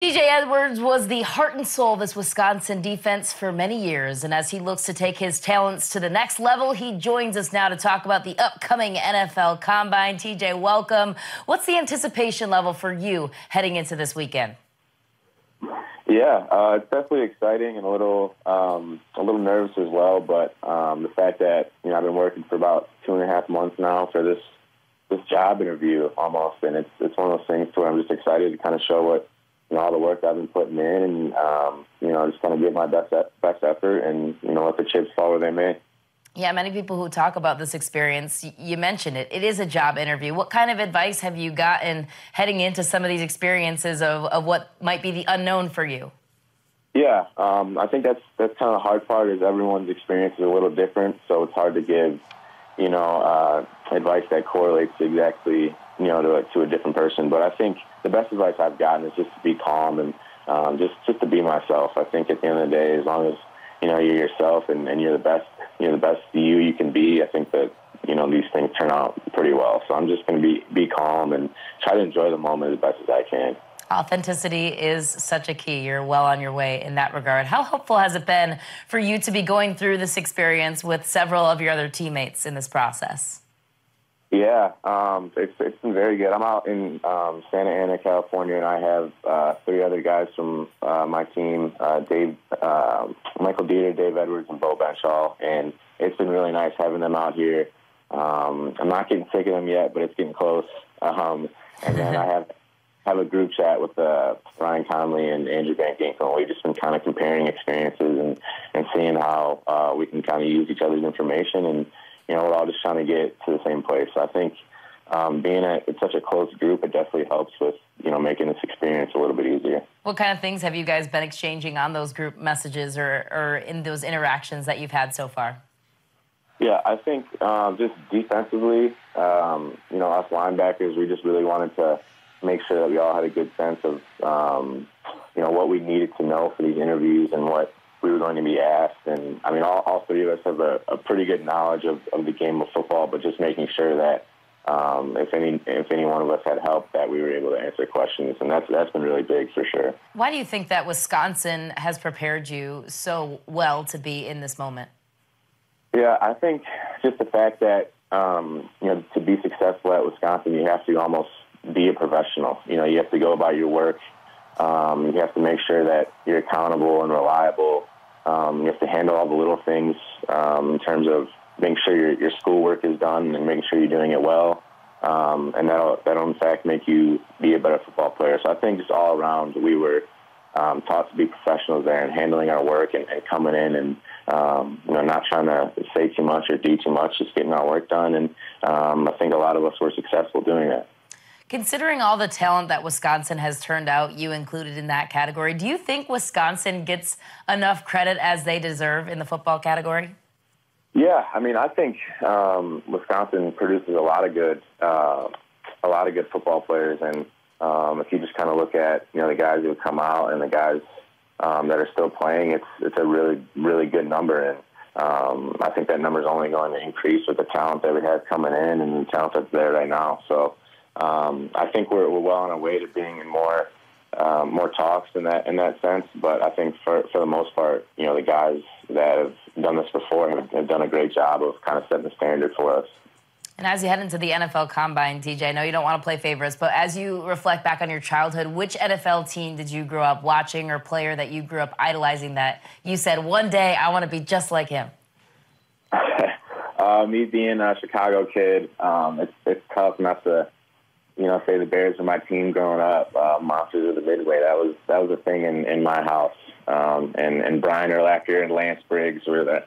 TJ Edwards was the heart and soul of this Wisconsin defense for many years, and as he looks to take his talents to the next level, he joins us now to talk about the upcoming NFL Combine. TJ, welcome. What's the anticipation level for you heading into this weekend? Yeah, it's definitely exciting and a little nervous as well. But the fact that I've been working for about 2.5 months now for this job interview almost, and it's one of those things where I'm just excited to kind of show what all the work I've been putting in, and just kind of give my best effort, and let the chips fall where they may. Yeah, many people who talk about this experience, you mentioned it. It is a job interview. What kind of advice have you gotten heading into some of these experiences of what might be the unknown for you? Yeah, I think that's kind of the hard part is everyone's experience is a little different, so it's hard to give, advice that correlates exactly, to a different person. But I think the best advice I've gotten is just to be calm and just to be myself. I think at the end of the day, as long as you're yourself and you're the best you can be, I think that these things turn out pretty well. So I'm just going to be calm and try to enjoy the moment as best as I can. Authenticity is such a key. You're well on your way in that regard. How helpful has it been for you to be going through this experience with several of your other teammates in this process? Yeah, it's been very good. I'm out in Santa Ana, California, and I have 3 other guys from my team, Michael Dieter, Dave Edwards, and Bo Benchall, and it's been really nice having them out here. I'm not getting sick of them yet, but it's getting close. And then I have a group chat with Ryan Conley and Andrew Van Ginkel. We've just been kind of comparing experiences and seeing how we can kind of use each other's information, and we're all just trying to get to the same place. So I think being it's such a close group, it definitely helps with making this experience a little bit easier. What kind of things have you guys been exchanging on those group messages or in those interactions that you've had so far? Yeah, I think just defensively, us linebackers, we just really wanted to make sure that we all had a good sense of, what we needed to know for these interviews and what we were going to be asked. And, I mean, all 3 of us have a pretty good knowledge of the game of football, but just making sure that if any one of us had help, that we were able to answer questions. And that's been really big for sure. Why do you think that Wisconsin has prepared you so well to be in this moment? Yeah, I think just the fact that, to be successful at Wisconsin, you have to almost be a professional. You have to go about your work. You have to make sure that you're accountable and reliable. You have to handle all the little things in terms of making sure your schoolwork is done and making sure you're doing it well. And that'll in fact make you be a better football player. So I think just all around we were taught to be professionals there and handling our work and coming in and not trying to say too much or do too much, just getting our work done. And I think a lot of us were successful doing that. Considering all the talent that Wisconsin has turned out, you included in that category, do you think Wisconsin gets enough credit as they deserve in the football category? Yeah, I mean, I think Wisconsin produces a lot of good football players, and if you just kind of look at the guys who have come out and the guys that are still playing, it's a really, really good number, and I think that number is only going to increase with the talent that we have coming in and the talent that's there right now. So I think we're well on our way to being in more talks in that sense. But I think for the most part, the guys that have done this before have done a great job of kind of setting the standard for us. And as you head into the NFL Combine, TJ, I know you don't want to play favorites, but as you reflect back on your childhood, which NFL team did you grow up watching or player that you grew up idolizing that you said, one day I want to be just like him? Me being a Chicago kid, it's tough not to say the Bears were my team growing up. Monsters of the Midway, that was a thing in my house. And Brian Urlacher and Lance Briggs were the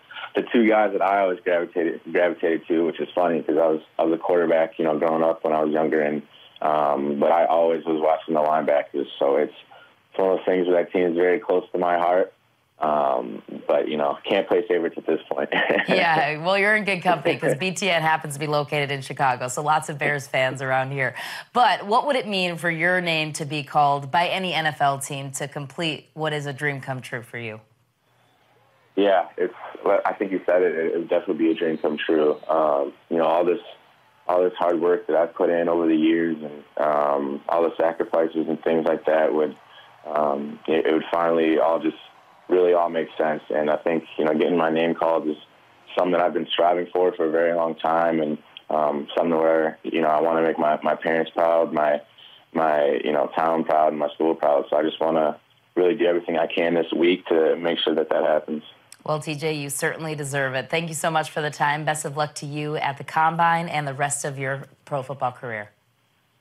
2 guys that I always gravitated to, which is funny because I was a quarterback, growing up when I was younger, and but I always was watching the linebackers. So it's one of those things where that team is very close to my heart. But, can't play favorites at this point. Yeah, well, you're in good company because BTN happens to be located in Chicago, so lots of Bears fans around here. But what would it mean for your name to be called by any NFL team to complete what is a dream come true for you? Yeah, I think you said it. It would definitely be a dream come true. All this hard work that I've put in over the years and all the sacrifices and things like that would it would finally really all make sense. And I think, getting my name called is something that I've been striving for a very long time, and something where, I want to make my parents proud, my town proud, and my school proud. So I just want to really do everything I can this week to make sure that happens. Well, TJ, you certainly deserve it. Thank you so much for the time. Best of luck to you at the Combine and the rest of your pro football career.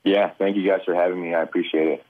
Yeah, thank you guys for having me. I appreciate it.